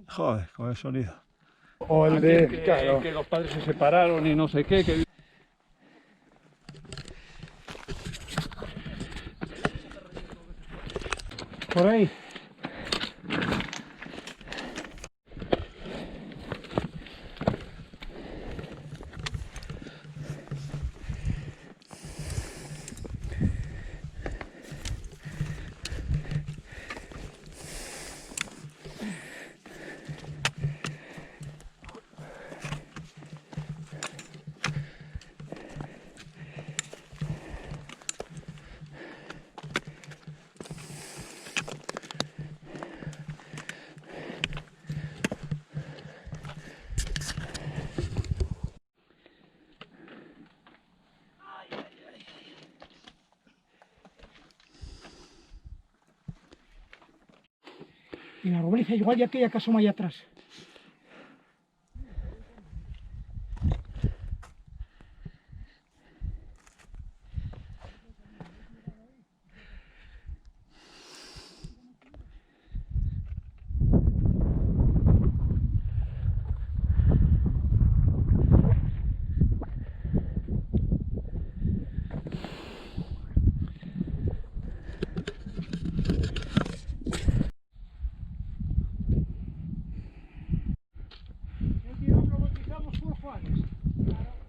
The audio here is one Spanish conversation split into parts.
Joder, con el sonido. O el de... claro. Que los padres se separaron y no sé qué. Por ahí. Y la arboliza igual ya que acaso más allá atrás.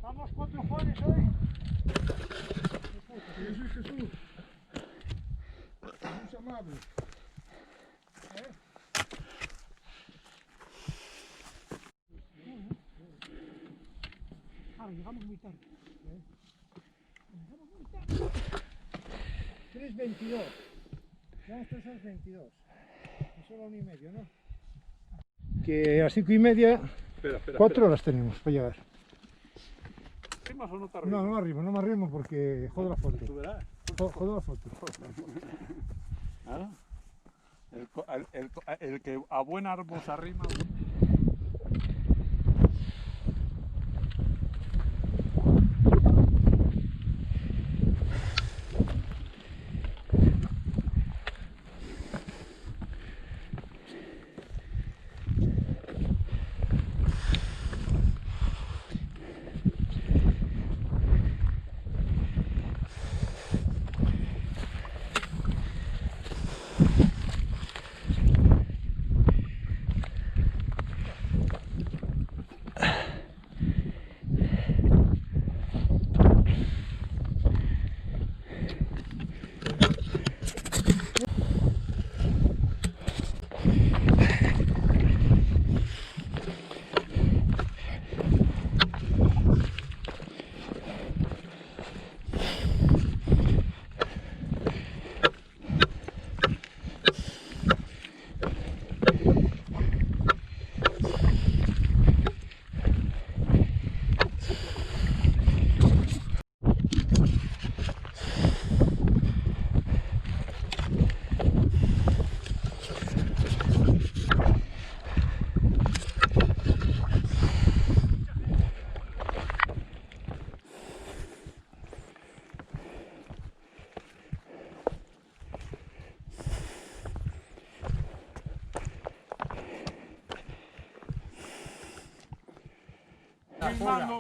Vamos 4 Juanes hoy. Jesús, Jesús. Jesús amable. Llegamos muy tarde. Llegamos muy tarde. 3:22. Vamos 3:22. Solo 1:30, ¿no? Que a 5:30, 4 horas tenemos para llegar. ¿Arrimas o no te arrimas? No, no me arrimo porque jodo la foto. Tú verás. Jodo la foto. ¿Ah? El que a buen árbol se arrima.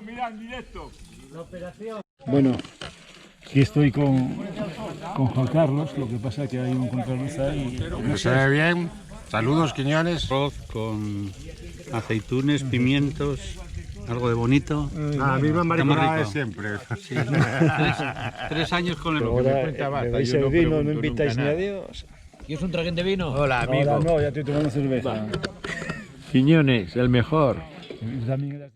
Mira en directo. Bueno, aquí estoy con Juan Carlos, lo que pasa es que hay un contraluz ahí. ¿Me se ve bien? Saludos, Quiñones. Arroz con aceitunes, pimientos, algo de bonito. La misma mariconada de siempre. Sí, 3 años con el... ¿Me dais el vino? ¿No invitáis ni a Dios? ¿Quieres un traguín de vino? Hola, amigo. Ahora no, ya estoy tomando cerveza. Quiñones, el mejor. También